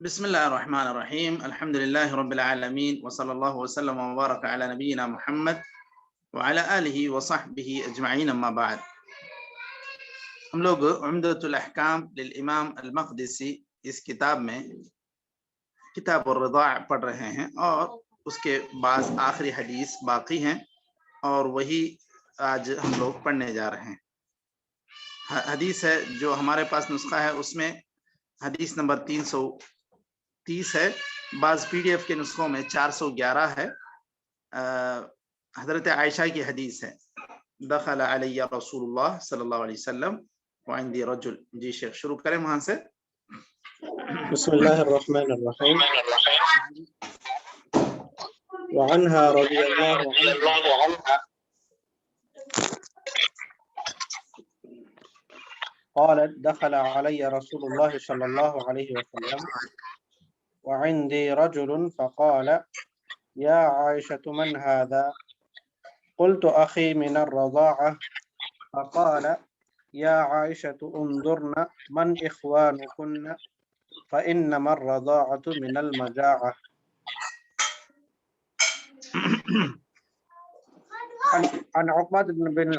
بسم الله الرحمن الرحيم. الحمد لله رب العالمين وصلى الله وسلم وبارك على نبينا محمد وعلى آله وصحبه أجمعين. أما بعد، ہم لوگ عمدۃ الاحکام للامام المقدسی اس کتاب میں کتاب الرضاع پڑھ رہے ہیں، اور اس کے بعد آخری حدیث باقی ہیں، اور وہی آج ہم لوگ پڑھنے جا رہے ہیں. حدیث ہے جو ہمارے پاس نسخہ ہے، اس میں حدیث نمبر 330 ہے. بعض پی ڈی ایف کے نسخوں میں 411 ہے. حضرت عائشہ کی حدیث ہے، دخل علی رسول اللہ صلی اللہ علیہ وسلم وعندی رجل. جی شیخ شروع کریں وہاں سے. بسم اللہ الرحمن الرحیم. وعنها رضی اللہ عنہ قالت دخل علی رسول اللہ صلی اللہ علیہ وسلم وعندي رجل فقال يا عائشة من هذا؟ قلت أخي من الرضاعة. فقال يا عائشة انظرن من إخوانكن فإنما الرضاعة من المجاعة. عن عقبة بن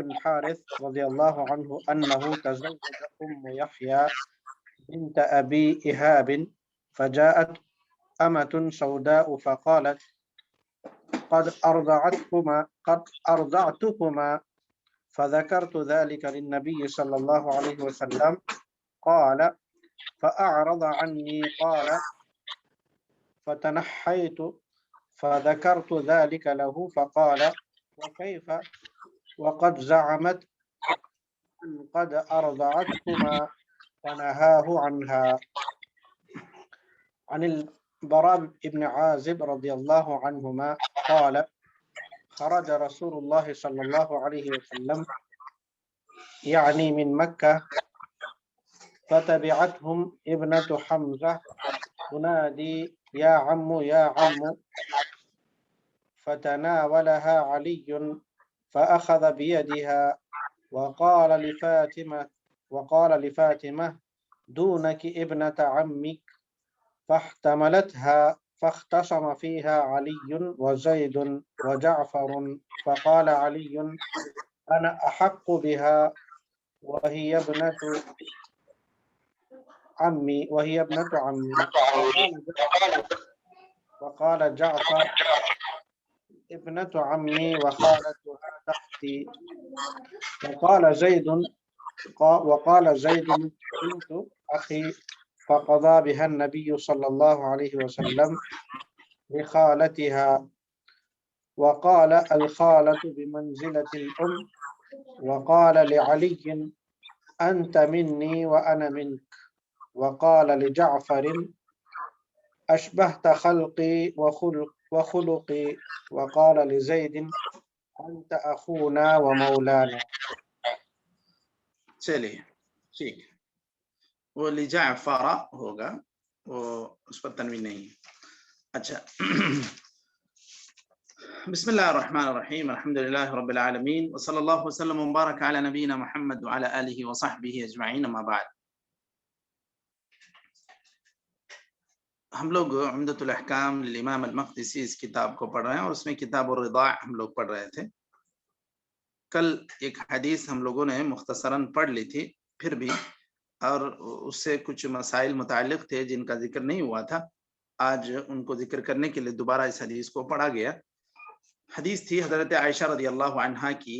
الحارث رضي الله عنه أنه تزوج يحيى بنت أبي إهاب، فجاءت أمة سوداء فقالت قد أرضعتكما، فذكرت ذلك للنبي صلى الله عليه وسلم قال فأعرض عني. قال فتنحيت فذكرت ذلك له فقال وكيف وقد زعمت أن قد أرضعتكما، فنهاه عنها. عن البراء بن عازب رضي الله عنهما قال خرج رسول الله صلى الله عليه وسلم يعني من مكة، فتبعتهم ابنة حمزة تنادي يا عم يا عم، فتناولها علي فأخذ بيدها وقال لفاطمة دونك ابنة عمك، فاحتملتها فاختصم فيها علي وزيد وجعفر، فقال علي أنا أحق بها وهي ابنة عمي. وقال جعفر ابنة عمي وخالتها تحتي. وقال زيد بنت أخي، فقضى بها النبي صلى الله عليه وسلم لخالتها. وقال الخالة بمنزلة الأم. وقال لعلي أنت مني وأنا منك. وقال لجعفر أشبهت خلقي وخلقي. وقال لزيد أنت أخونا ومولانا. چلیے ٹھیک، وہ لجعفر ہوگا، وہ اس پر تنوین نہیں. اچھا. بسم اللہ الرحمن الرحیم. الحمد للہ رب العالمین وصلی اللہ وسلم وبارک علی نبینا محمد وعلی آلہ وصحبہ اجمعین. اما بعد، ہم لوگ عمدۃ الاحکام للامام المقدسی اس کتاب کو پڑھ رہے ہیں، اور اس میں کتاب الرضاع ہم لوگ پڑھ رہے تھے. کل ایک حدیث ہم لوگوں نے مختصراً پڑھ لی تھی پھر بھی، اور اس سے کچھ مسائل متعلق تھے جن کا ذکر نہیں ہوا تھا. آج ان کو ذکر کرنے کے لیے دوبارہ اس حدیث کو پڑھا گیا. حدیث تھی حضرت عائشہ رضی اللہ عنہا کی،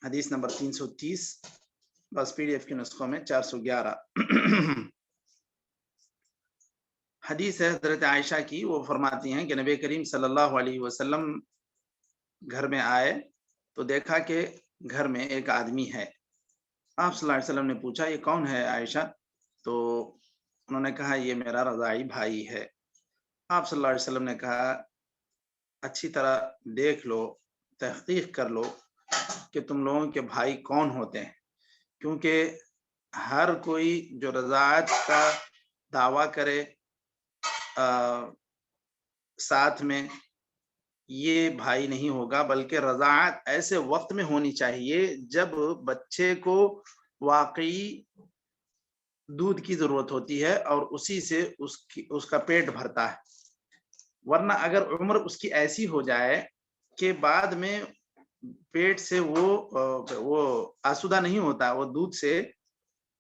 حدیث نمبر 330، بس پی ڈی ایف کے نسخوں میں 411 حدیث ہے حضرت عائشہ کی. وہ فرماتی ہیں کہ نبی کریم صلی اللہ علیہ وسلم گھر میں آئے تو دیکھا کہ گھر میں ایک آدمی ہے. آپ صلی اللہ علیہ وسلم نے پوچھا یہ کون ہے عائشہ؟ تو انہوں نے کہا یہ میرا رضاعی بھائی ہے. آپ صلی اللہ علیہ وسلم نے کہا اچھی طرح دیکھ لو، تحقیق کر لو کہ تم لوگوں کے بھائی کون ہوتے ہیں، کیونکہ ہر کوئی جو رضاعت کا دعویٰ کرے ساتھ میں یہ بھائی نہیں ہوگا، بلکہ رضاعت ایسے وقت میں ہونی چاہیے جب بچے کو واقعی دودھ کی ضرورت ہوتی ہے اور اسی سے اس کا پیٹ بھرتا ہے، ورنہ اگر عمر اس کی ایسی ہو جائے کہ بعد میں پیٹ سے وہ آسودہ نہیں ہوتا وہ دودھ سے،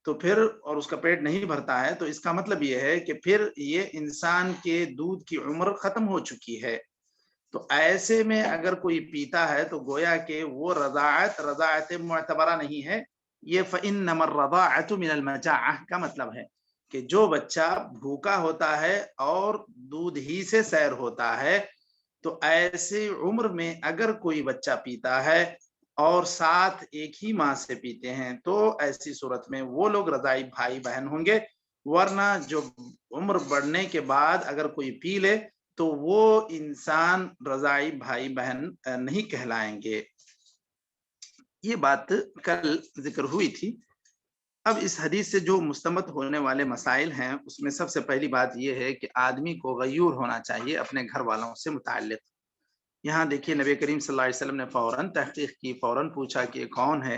تو پھر اور اس کا پیٹ نہیں بھرتا ہے، تو اس کا مطلب یہ ہے کہ پھر یہ انسان کے دودھ کی عمر ختم ہو چکی ہے۔ تو ایسے میں اگر کوئی پیتا ہے تو گویا کہ وہ رضاعت معتبرہ نہیں ہے، یہ فَإِنَّمَا الرَّضَاعَةُ مِنَ الْمَجَاعَةِ کا مطلب ہے کہ جو بچہ بھوکا ہوتا ہے اور دودھ ہی سے سیر ہوتا ہے، تو ایسے عمر میں اگر کوئی بچہ پیتا ہے اور ساتھ ایک ہی ماں سے پیتے ہیں تو ایسی صورت میں وہ لوگ رضاعی بھائی بہن ہوں گے، ورنہ جو عمر بڑھنے کے بعد اگر کوئی پی لے تو وہ انسان رضاعی بھائی بہن نہیں کہلائیں گے۔ یہ بات کل ذکر ہوئی تھی۔ اب اس حدیث سے جو مستمت ہونے والے مسائل ہیں اس میں سب سے پہلی بات یہ ہے کہ آدمی کو غیور ہونا چاہیے اپنے گھر والوں سے متعلق۔ یہاں دیکھیے نبی کریم صلی اللہ علیہ وسلم نے فوراً تحقیق کی، فوراً پوچھا کہ کون ہے،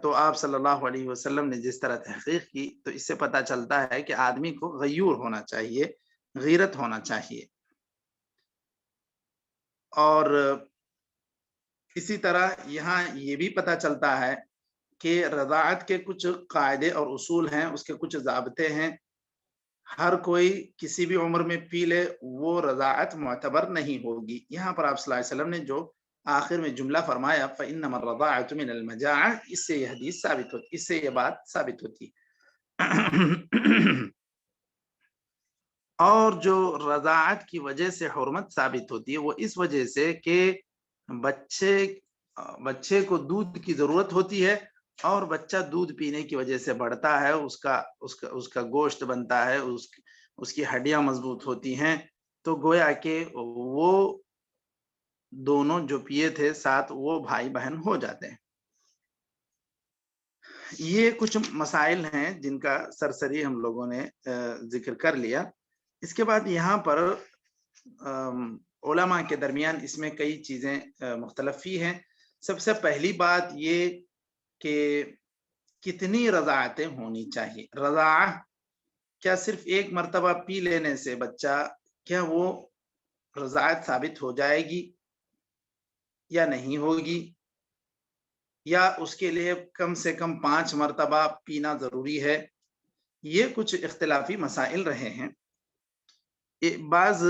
تو آپ صلی اللہ علیہ وسلم نے جس طرح تحقیق کی تو اس سے پتہ چلتا ہے کہ آدمی کو غیور ہونا چاہیے، غیرت ہونا چاہیے۔ اور اسی طرح یہاں یہ بھی پتہ چلتا ہے کہ رضاعت کے کچھ قاعدے اور اصول ہیں، اس کے کچھ ضابطے ہیں۔ ہر کوئی کسی بھی عمر میں پی لے وہ رضاعت معتبر نہیں ہوگی۔ یہاں پر آپ صلی اللہ علیہ وسلم نے جو آخر میں جملہ فرمایا فَإِنَّمَا الرَّضَاعَةُ مِنَ الْمَجَاعَةِ، اس سے یہ حدیث ثابت ہوتی، اس سے یہ بات ثابت ہوتی۔ اور جو رضاعت کی وجہ سے حرمت ثابت ہوتی ہے وہ اس وجہ سے کہ بچے کو دودھ کی ضرورت ہوتی ہے اور بچہ دودھ پینے کی وجہ سے بڑھتا ہے، اس کا گوشت بنتا ہے، اس کی ہڈیاں مضبوط ہوتی ہیں، تو گویا کہ وہ دونوں جو پیے تھے ساتھ وہ بھائی بہن ہو جاتے ہیں۔ یہ کچھ مسائل ہیں جن کا سرسری ہم لوگوں نے ذکر کر لیا۔ اس کے بعد یہاں پر علماء کے درمیان اس میں کئی چیزیں مختلفی ہیں۔ سب سے پہلی بات یہ کہ کتنی رضاعتیں ہونی چاہیے۔ رضاعہ کیا صرف ایک مرتبہ پی لینے سے بچہ کیا وہ رضاعت ثابت ہو جائے گی یا نہیں ہوگی، یا اس کے لیے کم سے کم 5 مرتبہ پینا ضروری ہے؟ یہ کچھ اختلافی مسائل رہے ہیں۔ بعض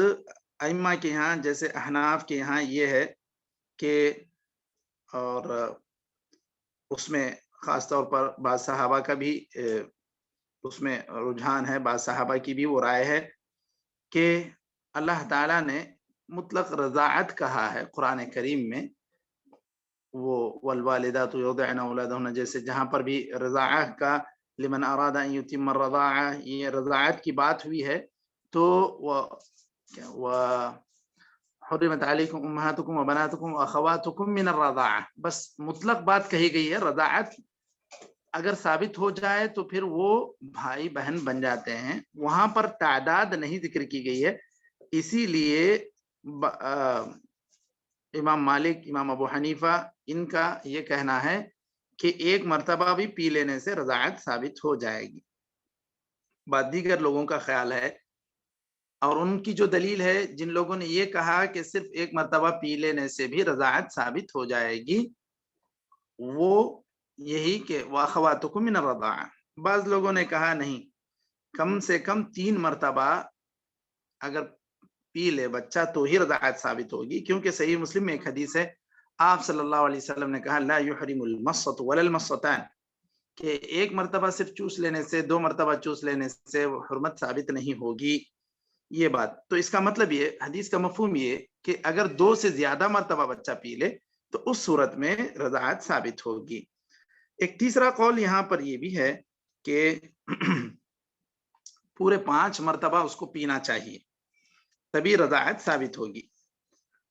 ائمہ کے یہاں جیسے احناف کے یہاں یہ ہے کہ، اور اس میں خاص طور پر بعض صحابہ کا بھی اس میں رجحان ہے، بعض صحابہ کی بھی وہ رائے ہے کہ اللہ تعالیٰ نے مطلق رضاعت کہا ہے قرآن کریم میں، وہ والوالدات یرضعن اولادہن جیسے جہاں پر بھی رضاعت کا لمن اراد ان یتم الرضاعہ یہ رضاعت کی بات ہوئی ہے، تو حرمت علیکم امہاتکم وبناتکم واخواتکم من الرضاعہ، بس مطلق بات کہی گئی ہے۔ رضاعت اگر ثابت ہو جائے تو پھر وہ بھائی بہن بن جاتے ہیں، وہاں پر تعداد نہیں ذکر کی گئی ہے۔ اسی لیے امام مالک، امام ابو حنیفہ ان کا یہ کہنا ہے کہ ایک مرتبہ بھی پی لینے سے رضاعت ثابت ہو جائے گی۔ بعد دیگر لوگوں کا خیال ہے اور ان کی جو دلیل ہے جن لوگوں نے یہ کہا کہ صرف ایک مرتبہ پی لینے سے بھی رضاعت ثابت ہو جائے گی، وہ یہی کہ واخواتکم من الرضاعہ۔ بعض لوگوں نے کہا نہیں، کم سے کم 3 مرتبہ اگر پی لے بچہ تو ہی رضاعت ثابت ہوگی، کیونکہ صحیح مسلم میں ایک حدیث ہے، آپ صلی اللہ علیہ وسلم نے کہا لا یحرم المصۃ ولا المصتان، کہ ایک مرتبہ صرف چوس لینے سے، 2 مرتبہ چوس لینے سے وہ حرمت ثابت نہیں ہوگی۔ یہ بات تو اس کا مطلب یہ، حدیث کا مفہوم یہ کہ اگر 2 سے زیادہ مرتبہ بچہ پی لے تو اس صورت میں رضاعت ثابت ہوگی۔ ایک تیسرا قول یہاں پر یہ بھی ہے کہ پورے 5 مرتبہ اس کو پینا چاہیے تبھی رضاعت ثابت ہوگی۔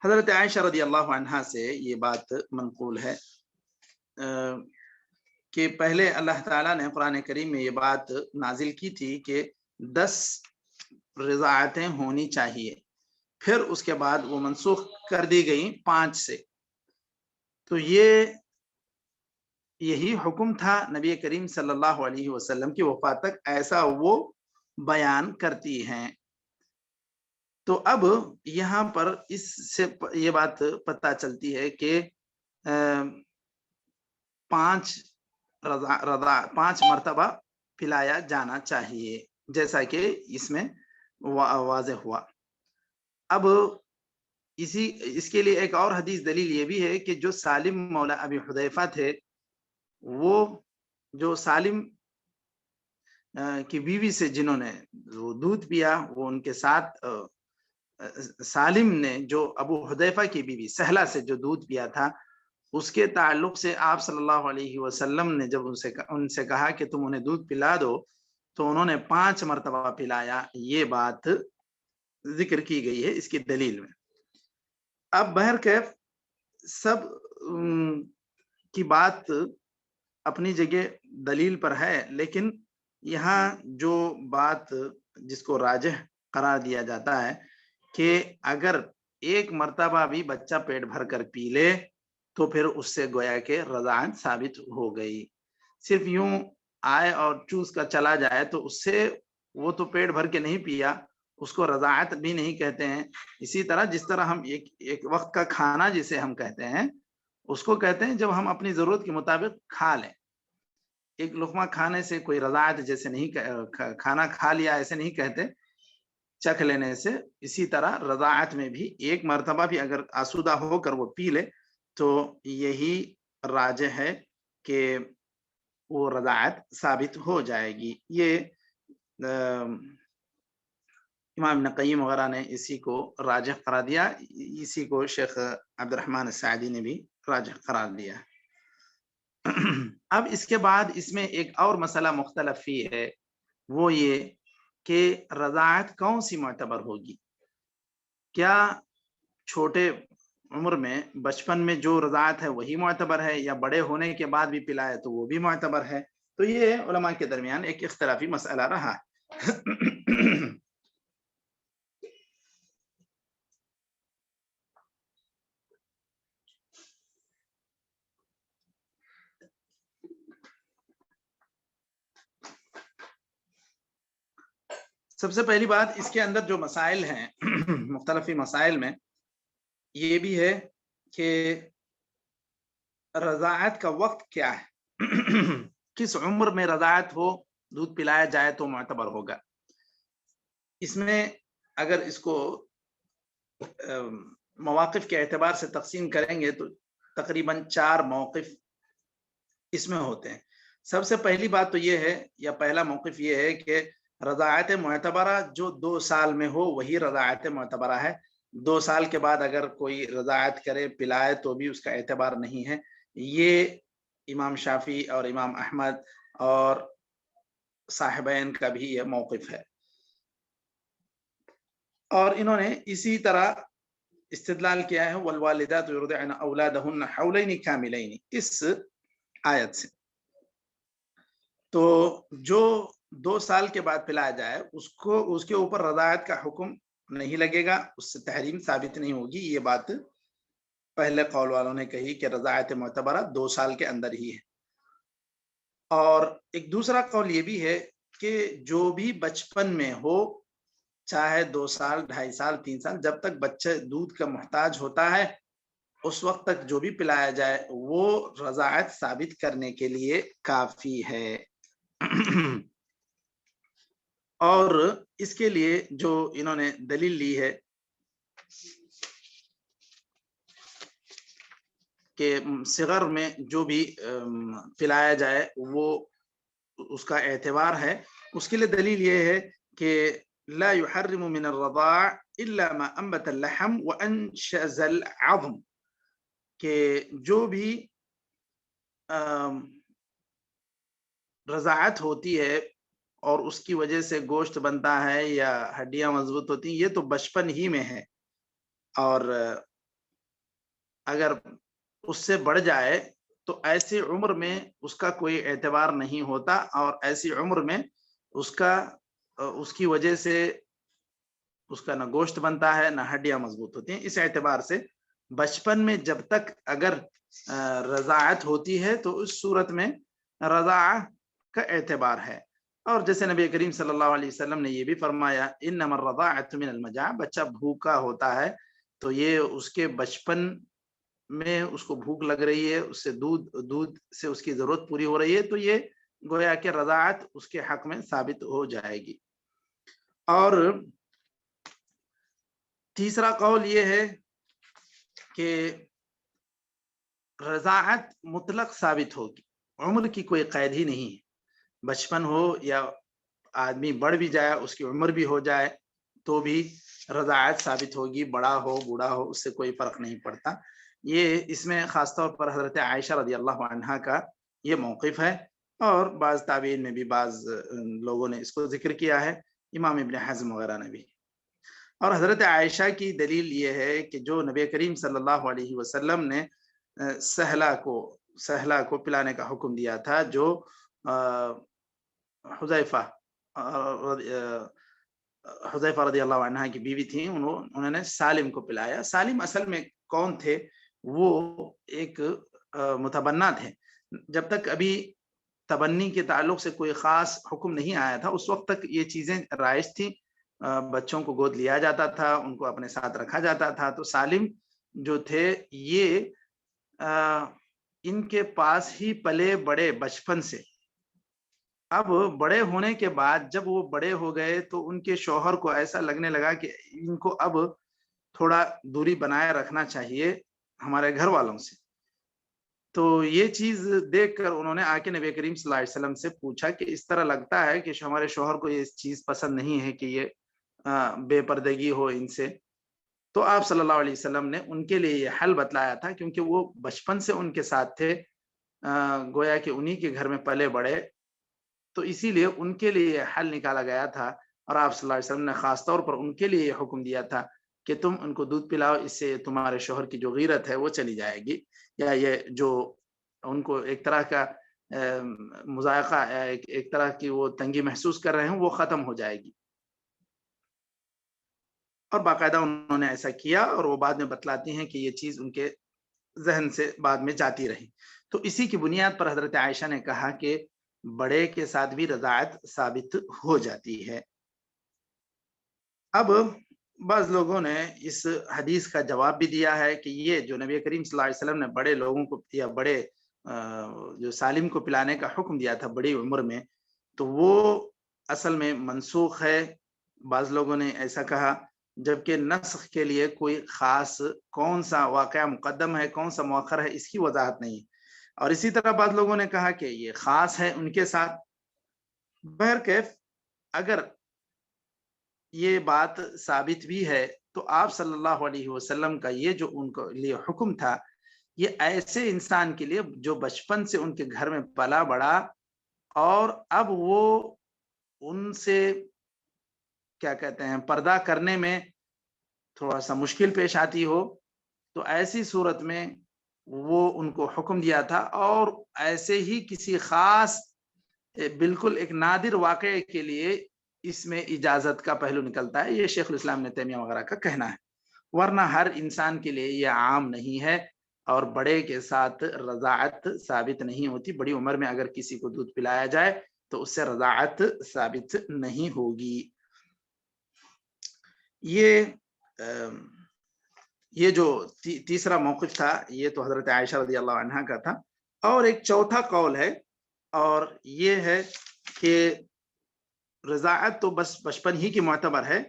حضرت عائشہ رضی اللہ عنہا سے یہ بات منقول ہے کہ پہلے اللہ تعالیٰ نے قرآن کریم میں یہ بات نازل کی تھی کہ 10 رضاعتیں ہونی چاہیے، پھر اس کے بعد وہ منسوخ کر دی گئی 5 سے۔ تو یہ یہی حکم تھا نبی کریم صلی اللہ علیہ وسلم کی وفات تک، ایسا وہ بیان کرتی ہیں۔ تو اب یہاں پر اس سے یہ بات پتہ چلتی ہے کہ 5 مرتبہ پلایا جانا چاہیے، جیسا کہ اس میں واضح ہوا۔ اب اس کے لیے ایک اور حدیث دلیل یہ بھی ہے کہ جو سالم مولا ابی حذیفہ تھے، وہ جو سالم کی بیوی سے جنہوں نے دودھ پیا، وہ ان کے ساتھ سالم نے جو ابو حذیفہ کی بیوی سہلہ سے جو دودھ پیا تھا، اس کے تعلق سے آپ صلی اللہ علیہ وسلم نے جب ان سے کہا کہ تم انہیں دودھ پلا دو، تو انہوں نے 5 مرتبہ پلایا۔ یہ بات ذکر کی گئی ہے اس کی دلیل میں۔ اب بہرکیف سب کی بات اپنی جگہ دلیل پر ہے، لیکن یہاں جو بات جس کو راجح قرار دیا جاتا ہے کہ اگر ایک مرتبہ بھی بچہ پیٹ بھر کر پی لے تو پھر اس سے گویا کہ رضاعت ثابت ہو گئی۔ صرف یوں آئے اور چوس کر چلا جائے تو اس سے وہ تو پیٹ بھر کے نہیں پیا، اس کو رضاعت بھی نہیں کہتے ہیں۔ اسی طرح جس طرح ہم ایک وقت کا کھانا جسے ہم کہتے ہیں، اس کو کہتے ہیں جب ہم اپنی ضرورت کے مطابق کھا لیں۔ ایک لقمہ کھانے سے کوئی رضاعت جیسے نہیں، کھانا کھا لیا ایسے نہیں کہتے، چکھ لینے سے۔ اسی طرح رضاعت میں بھی ایک مرتبہ بھی اگر آسودہ ہو کر وہ پی لے تو یہی راجح ہے کہ وہ رضاعت ثابت ہو جائے گی۔ یہ امام ابن قیم وغیرہ نے اسی کو راجح قرار دیا، اسی کو شیخ عبد الرحمن السعدی نے بھی راجح قرار دیا۔ اب اس کے بعد اس میں ایک اور مسئلہ مختلف فی ہے، وہ یہ کہ رضاعت کون سی معتبر ہوگی؟ کیا چھوٹے عمر میں بچپن میں جو رضاعت ہے وہی معتبر ہے، یا بڑے ہونے کے بعد بھی پلائے تو وہ بھی معتبر ہے؟ تو یہ علماء کے درمیان ایک اختلافی مسئلہ رہا ہے۔ سب سے پہلی بات اس کے اندر جو مسائل ہیں مختلفی مسائل میں یہ بھی ہے کہ رضاعت کا وقت کیا ہے، کس عمر میں رضاعت ہو دودھ پلایا جائے تو معتبر ہوگا۔ اس میں اگر اس کو مواقف کے اعتبار سے تقسیم کریں گے تو تقریباً 4 موقف اس میں ہوتے ہیں۔ سب سے پہلی بات تو یہ ہے، یا پہلا موقف یہ ہے کہ رضاعت معتبرہ جو 2 سال میں ہو وہی رضاعت معتبرہ ہے۔ 2 سال کے بعد اگر کوئی رضاعت کرے پلائے تو بھی اس کا اعتبار نہیں ہے۔ یہ امام شافعی اور امام احمد اور صاحبین کا بھی یہ موقف ہے، اور انہوں نے اسی طرح استدلال کیا ہے والوالدات یرضعن اولادهن حولین کاملین، اس آیت سے۔ تو جو 2 سال کے بعد پلایا جائے اس کے اوپر رضاعت کا حکم نہیں لگے گا، اس سے تحریم ثابت نہیں ہوگی۔ یہ بات پہلے قول والوں نے کہی کہ رضاعت معتبرہ 2 سال کے اندر ہی ہے۔ اور ایک دوسرا قول یہ بھی ہے کہ جو بھی بچپن میں ہو، چاہے 2 سال 2.5 سال 3 سال، جب تک بچہ دودھ کا محتاج ہوتا ہے اس وقت تک جو بھی پلایا جائے وہ رضاعت ثابت کرنے کے لیے کافی ہے۔ اور اس کے لیے جو انہوں نے دلیل لی ہے کہ صغر میں جو بھی پلایا جائے وہ اس کا اعتبار ہے، اس کے لیے دلیل یہ ہے کہ لا يحرم من الرضاع الا ما انبت اللحم وانشز العظم، کہ جو بھی رضاعت ہوتی ہے اور اس کی وجہ سے گوشت بنتا ہے یا ہڈیاں مضبوط ہوتی ہیں، یہ تو بچپن ہی میں ہے، اور اگر اس سے بڑھ جائے تو ایسی عمر میں اس کا کوئی اعتبار نہیں ہوتا، اور ایسی عمر میں اس کی وجہ سے اس کا نہ گوشت بنتا ہے نہ ہڈیاں مضبوط ہوتی ہیں۔ اس اعتبار سے بچپن میں جب تک اگر رضاعت ہوتی ہے تو اس صورت میں رضاع کا اعتبار ہے. اور جیسے نبی کریم صلی اللہ علیہ وسلم نے یہ بھی فرمایا انما الرضاعۃ من المجاع، بچہ بھوکا ہوتا ہے تو یہ اس کے بچپن میں اس کو بھوک لگ رہی ہے، اس سے دودھ سے اس کی ضرورت پوری ہو رہی ہے، تو یہ گویا کہ رضاعت اس کے حق میں ثابت ہو جائے گی. اور تیسرا قول یہ ہے کہ رضاعت مطلق ثابت ہوگی، عمر کی کوئی قید ہی نہیں ہے. بچپن ہو یا آدمی بڑھ بھی جائے، اس کی عمر بھی ہو جائے تو بھی رضاعت ثابت ہوگی، بڑا ہو بوڑھا ہو اس سے کوئی فرق نہیں پڑتا. یہ اس میں خاص طور پر حضرت عائشہ رضی اللہ عنہا کا یہ موقف ہے، اور بعض تابعین میں بھی بعض لوگوں نے اس کو ذکر کیا ہے، امام ابن حزم وغیرہ نے بھی. اور حضرت عائشہ کی دلیل یہ ہے کہ جو نبی کریم صلی اللہ علیہ وسلم نے سہلا کو پلانے کا حکم دیا تھا، جو حذیفہ رضی اللہ عنہ کی بیوی تھیں، انہوں نے سالم کو پلایا. سالم اصل میں کون تھے؟ وہ ایک متبنہ تھے. جب تک ابھی تبنی کے تعلق سے کوئی خاص حکم نہیں آیا تھا اس وقت تک یہ چیزیں رائج تھی. بچوں کو گود لیا جاتا تھا، ان کو اپنے ساتھ رکھا جاتا تھا. تو سالم جو تھے یہ ان کے پاس ہی پلے بڑے بچپن سے. اب بڑے ہونے کے بعد جب وہ بڑے ہو گئے تو ان کے شوہر کو ایسا لگنے لگا کہ ان کو اب تھوڑا دوری بنائے رکھنا چاہیے ہمارے گھر والوں سے. تو یہ چیز دیکھ کر انہوں نے آ کے نبی کریم صلی اللہ علیہ وسلم سے پوچھا کہ اس طرح لگتا ہے کہ ہمارے شوہر کو یہ چیز پسند نہیں ہے کہ یہ بے پردگی ہو ان سے. تو آپ صلی اللہ علیہ وسلم نے ان کے لیے یہ حل بتلایا تھا، کیونکہ وہ بچپن سے ان کے ساتھ تھے، گویا کہ انہی کے گھر میں پلے بڑے، تو اسی لیے ان کے لیے یہ حل نکالا گیا تھا. اور آپ صلی اللہ علیہ وسلم نے خاص طور پر ان کے لیے یہ حکم دیا تھا کہ تم ان کو دودھ پلاؤ، اس سے تمہارے شوہر کی جو غیرت ہے وہ چلی جائے گی، یا یہ جو ان کو ایک طرح کا مذائقہ، ایک طرح کی وہ تنگی محسوس کر رہے ہیں، وہ ختم ہو جائے گی. اور باقاعدہ انہوں نے ایسا کیا، اور وہ بعد میں بتلاتی ہیں کہ یہ چیز ان کے ذہن سے بعد میں جاتی رہی. تو اسی کی بنیاد پر حضرت عائشہ نے کہا کہ بڑے کے ساتھ بھی رضاعت ثابت ہو جاتی ہے. اب بعض لوگوں نے اس حدیث کا جواب بھی دیا ہے کہ یہ جو نبی کریم صلی اللہ علیہ وسلم نے بڑے لوگوں کو یا بڑے جو سالم کو پلانے کا حکم دیا تھا بڑی عمر میں، تو وہ اصل میں منسوخ ہے. بعض لوگوں نے ایسا کہا، جبکہ نسخ کے لیے کوئی خاص کون سا واقعہ مقدم ہے کون سا مؤخر ہے اس کی وضاحت نہیں. اور اسی طرح بعض لوگوں نے کہا کہ یہ خاص ہے ان کے ساتھ. بہرکیف اگر یہ بات ثابت بھی ہے تو آپ صلی اللہ علیہ وسلم کا یہ جو ان کو لیے حکم تھا، یہ ایسے انسان کے لیے جو بچپن سے ان کے گھر میں پلا بڑا، اور اب وہ ان سے کیا کہتے ہیں پردہ کرنے میں تھوڑا سا مشکل پیش آتی ہو، تو ایسی صورت میں وہ ان کو حکم دیا تھا. اور ایسے ہی کسی خاص بالکل ایک نادر واقعے کے لیے اس میں اجازت کا پہلو نکلتا ہے. یہ شیخ الاسلام ابن تیمیہ وغیرہ کا کہنا ہے، ورنہ ہر انسان کے لیے یہ عام نہیں ہے. اور بڑے کے ساتھ رضاعت ثابت نہیں ہوتی. بڑی عمر میں اگر کسی کو دودھ پلایا جائے تو اس سے رضاعت ثابت نہیں ہوگی. یہ جو تیسرا موقف تھا یہ تو حضرت عائشہ رضی اللہ عنہا کا تھا. اور ایک چوتھا قول ہے، اور یہ ہے کہ رضاعت تو بس بچپن ہی کی معتبر ہے،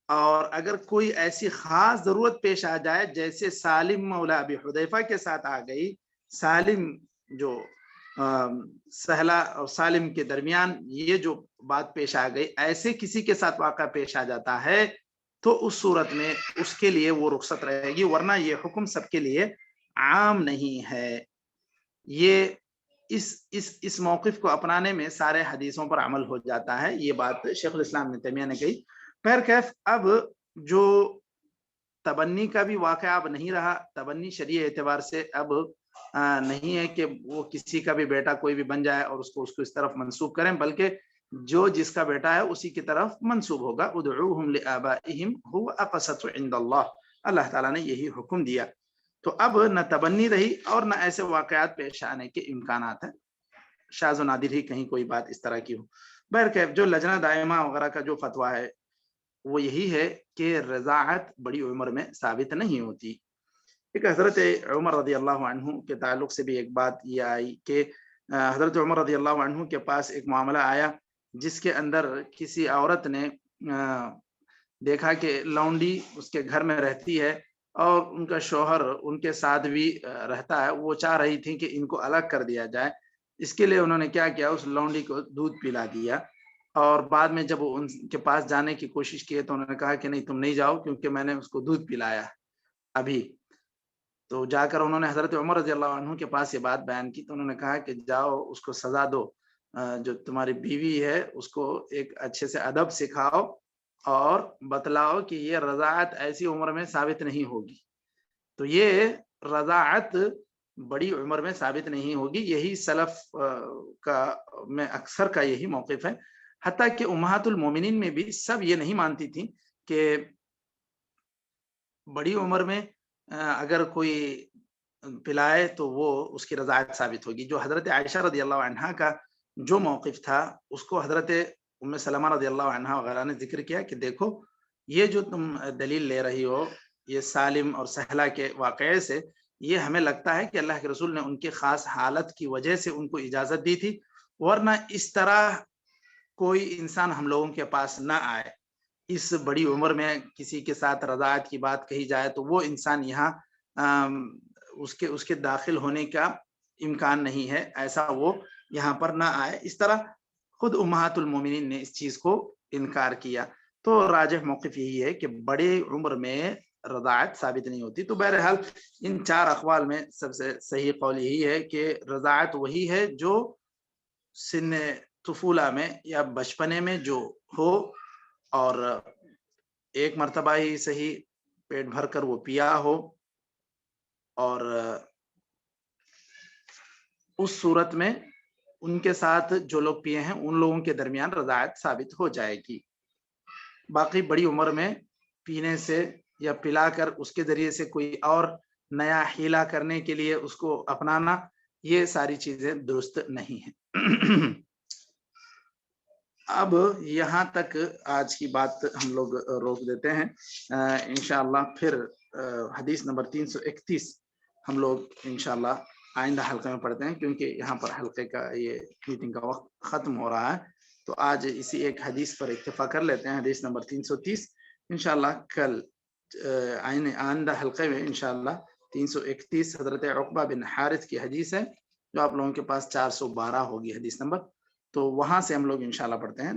اور اگر کوئی ایسی خاص ضرورت پیش آ جائے جیسے سالم مولا ابی حذیفہ کے ساتھ آ گئی، سالم جو سہلا اور سالم کے درمیان یہ جو بات پیش آ گئی، ایسے کسی کے ساتھ واقعہ پیش آ جاتا ہے تو اس صورت میں اس کے لیے وہ رخصت رہے گی، ورنہ یہ حکم سب کے لیے عام نہیں ہے. یہ اس موقف کو اپنانے میں سارے حدیثوں پر عمل ہو جاتا ہے. یہ بات شیخ الاسلام ابن تیمیہ نے کہی. بہرکیف اب جو تبنی کا بھی واقعہ اب نہیں رہا، تبنی شرعی اعتبار سے اب نہیں ہے کہ وہ کسی کا بھی بیٹا کوئی بھی بن جائے اور اس کو اس طرف منسوب کریں، بلکہ جو جس کا بیٹا ہے اسی کی طرف منسوب ہوگا. ادعوہم لآبائہم هو اقسط عند اللہ، اللہ تعالیٰ نے یہی حکم دیا. تو اب نہ تبنی رہی اور نہ ایسے واقعات پیش آنے کے امکانات ہیں، شاذ و نادر ہی کہیں کوئی بات اس طرح کی ہو۔ بہرکیف جو لجنہ دائمہ وغیرہ کا جو فتویٰ ہے وہ یہی ہے کہ رضاعت بڑی عمر میں ثابت نہیں ہوتی۔ ایک حضرت عمر رضی اللہ عنہ کے تعلق سے بھی ایک بات یہ آئی کہ حضرت عمر رضی اللہ عنہ کے پاس ایک معاملہ آیا جس کے اندر کسی عورت نے دیکھا کہ لونڈی اس کے گھر میں رہتی ہے اور ان کا شوہر ان کے ساتھ بھی رہتا ہے، وہ چاہ رہی تھی کہ ان کو الگ کر دیا جائے۔ اس کے لیے انہوں نے کیا کیا، اس لونڈی کو دودھ پلا دیا، اور بعد میں جب ان کے پاس جانے کی کوشش کی تو انہوں نے کہا کہ نہیں تم نہیں جاؤ کیونکہ میں نے اس کو دودھ پلایا ابھی۔ تو جا کر انہوں نے حضرت عمر رضی اللہ عنہ کے پاس یہ بات بیان کی تو انہوں نے کہا کہ جاؤ اس کو سزا دو، جو تمہاری بیوی ہے اس کو ایک اچھے سے ادب سکھاؤ اور بتلاؤ کہ یہ رضاعت ایسی عمر میں ثابت نہیں ہوگی۔ تو یہ رضاعت بڑی عمر میں ثابت نہیں ہوگی، یہی سلف کا میں اکثر کا یہی موقف ہے، حتیٰ کہ امہات المومنین میں بھی سب یہ نہیں مانتی تھیں کہ بڑی عمر میں اگر کوئی پلائے تو وہ اس کی رضاعت ثابت ہوگی۔ جو حضرت عائشہ رضی اللہ عنہا کا جو موقف تھا اس کو حضرت ام سلمہ رضی اللہ عنہا وغیرہ نے ذکر کیا کہ دیکھو یہ جو تم دلیل لے رہی ہو یہ سالم اور سہلہ کے واقعے سے، یہ ہمیں لگتا ہے کہ اللہ کے رسول نے ان کی خاص حالت کی وجہ سے ان کو اجازت دی تھی، ورنہ اس طرح کوئی انسان ہم لوگوں کے پاس نہ آئے، اس بڑی عمر میں کسی کے ساتھ رضاعت کی بات کہی جائے تو وہ انسان یہاں اس کے داخل ہونے کا امکان نہیں ہے، ایسا وہ یہاں پر نہ آئے۔ اس طرح خود امہات المومنین نے اس چیز کو انکار کیا۔ تو راجح موقف یہی ہے کہ بڑے عمر میں رضاعت ثابت نہیں ہوتی۔ تو بہرحال ان چار اقوال میں سب سے صحیح قول یہی ہے کہ رضاعت وہی ہے جو سن طفولہ میں یا بچپنے میں جو ہو اور ایک مرتبہ ہی صحیح پیٹ بھر کر وہ پیا ہو، اور اس صورت میں ان کے ساتھ جو لوگ پیے ہیں ان لوگوں کے درمیان رضاعت ثابت ہو جائے گی۔ باقی بڑی عمر میں پینے سے یا پلا کر اس کے ذریعے سے کوئی اور نیا حیلہ کرنے کے لیے اس کو اپنانا، یہ ساری چیزیں درست نہیں ہیں۔ اب یہاں تک آج کی بات ہم لوگ روک دیتے ہیں، انشاءاللہ پھر حدیث نمبر 331 ہم لوگ انشاءاللہ آئندہ حلقے میں پڑھتے ہیں، کیونکہ یہاں پر حلقے کا یہ میٹنگ کا وقت ختم ہو رہا ہے۔ تو آج اسی ایک حدیث پر اکتفا کر لیتے ہیں، حدیث نمبر 330۔ انشاءاللہ کل آئندہ حلقے میں انشاءاللہ 331 حضرت عقبہ بن حارث کی حدیث ہے، جو آپ لوگوں کے پاس 412 ہوگی حدیث نمبر، تو وہاں سے ہم لوگ انشاءاللہ پڑھتے ہیں۔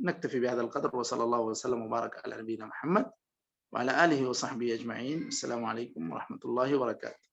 نکتفی بہذا القدر وصلی اللہ وسلم وبارک علی نبینا محمد وعلی آلہ وصحبہ اجمعین۔ السلام علیکم ورحمۃ اللہ وبرکاتہ۔